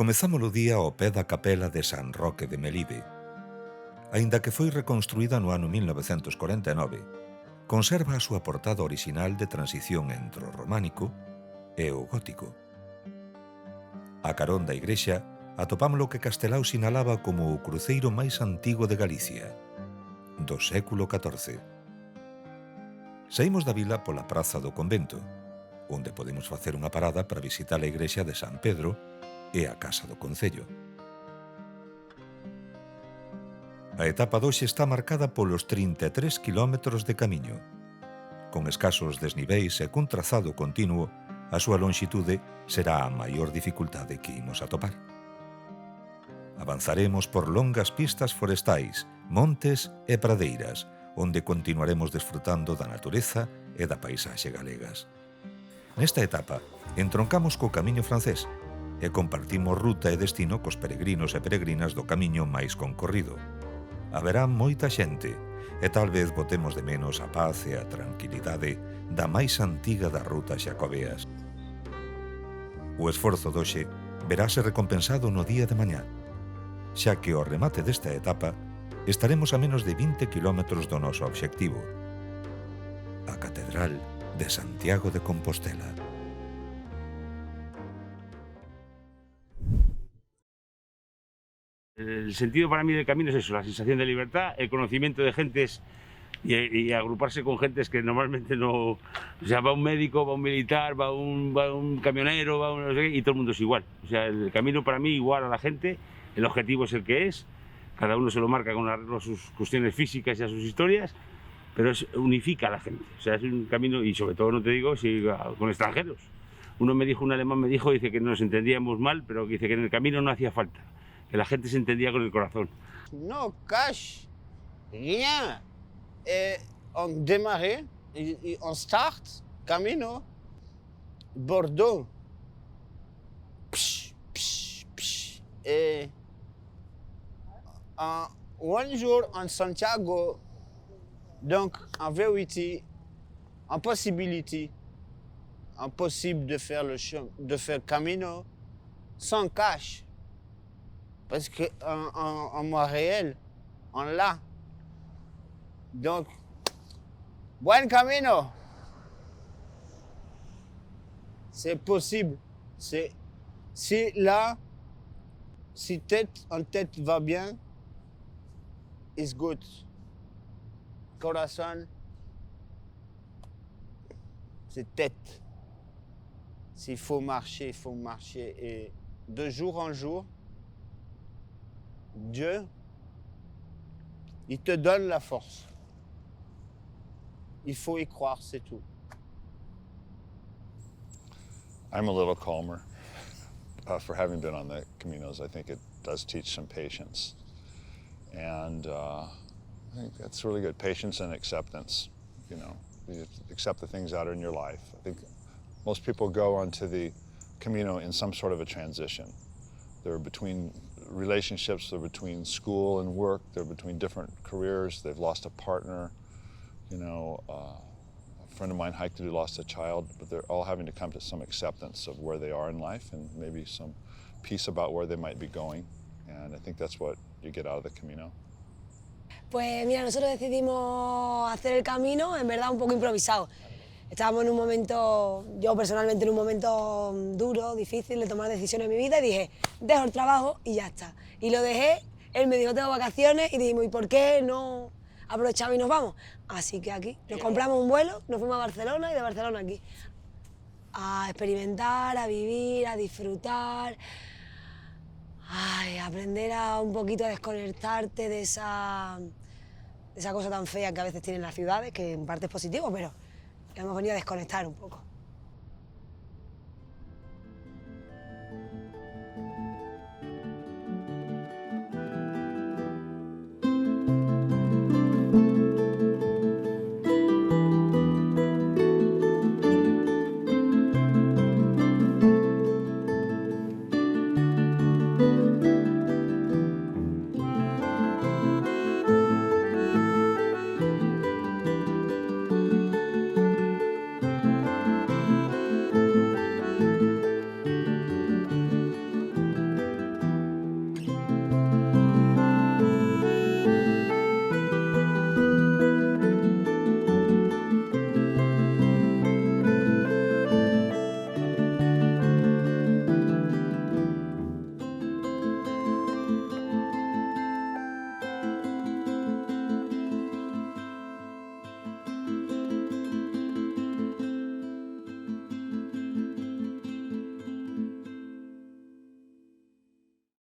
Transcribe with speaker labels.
Speaker 1: Comezamos o día ao pé da capela de San Roque de Melide. Aínda que foi reconstruída no ano 1949, conserva a súa portada orixinal de transición entre o románico e o gótico. A carón da igrexa atopámolo que Castelao sinalaba como o cruceiro máis antigo de Galicia, do século XIV. Saímos da vila pola praza do convento, onde podemos facer unha parada para visitar a igrexa de San Pedro e a Casa do Concello. A etapa doxe está marcada polos 33 kilómetros de camiño. Con escasos desniveis e cun trazado continuo, a súa lonxitude será a maior dificultade que imos atopar. Avanzaremos por longas pistas forestais, montes e pradeiras, onde continuaremos desfrutando da natureza e da paisaxe galegas. Nesta etapa, entroncamos co camiño francés, e compartimos ruta e destino cos peregrinos e peregrinas do camiño máis concorrido. Haberá moita xente, e tal vez botemos de menos a paz e a tranquilidade da máis antiga das rutas xacobeas. O esforzo doxe verase recompensado no día de mañá, xa que ao remate desta etapa estaremos a menos de 20 kilómetros do noso obxectivo, a Catedral de Santiago de Compostela.
Speaker 2: El sentido para mí del camino es eso, la sensación de libertad, el conocimiento de gentes y agruparse con gentes que normalmente no... O sea, va un médico, va un militar, va un camionero, va un no sé qué, y todo el mundo es igual. O sea, el camino para mí igual a la gente, el objetivo es el que es, cada uno se lo marca con arreglo a sus cuestiones físicas y a sus historias, pero unifica a la gente. O sea, es un camino, y sobre todo, no te digo, si, con extranjeros. Uno me dijo, un alemán me dijo, dice que nos entendíamos mal, pero dice que en el camino no hacía falta, que la gente se entendía con el corazón.
Speaker 3: No cache rien. Et on démarrait, et on start, camino, Bordeaux. Psh, psh, psh. Et un jour en Santiago, donc en vérité, impossible de faire de faire camino sans cash. Parce qu'en Montréal, on l'a. Donc, buen camino. C'est possible. Si là, si tête en tête va bien, it's good. Corazon, c'est tête. S'il faut marcher, il faut marcher. Et de jour en jour, Dieu, il te donne la force. Il faut y croire, c'est tout.
Speaker 4: I'm a little calmer for having been on the Caminos. I think it does teach some patience. And I think that's really good, patience and acceptance. You know, you accept the things that are in your life. I think most people go onto the Camino in some sort of a transition. They're between relationships, they're between school and work, they're between different careers, they've lost a partner. You know, a friend of mine hiked it who lost a child, but they're all having to come to some acceptance of where they are in life and maybe some peace about where they might be going. And I think that's what you get out of the Camino.
Speaker 5: Pues mira, nosotros decidimos hacer el camino, en verdad un poco improvisado. Estábamos en un momento, yo personalmente en un momento duro, difícil de tomar decisiones en mi vida y dije, dejo el trabajo y ya está. Y lo dejé, él me dijo, tengo vacaciones y dijimos, ¿y por qué no aprovechamos y nos vamos? Así que aquí, nos compramos un vuelo, nos fuimos a Barcelona y de Barcelona aquí. A experimentar, a vivir, a disfrutar, Ay, aprender a un poquito a desconectarte de esa cosa tan fea que a veces tienen las ciudades, que en parte es positivo, pero hemos venido a desconectar un poco.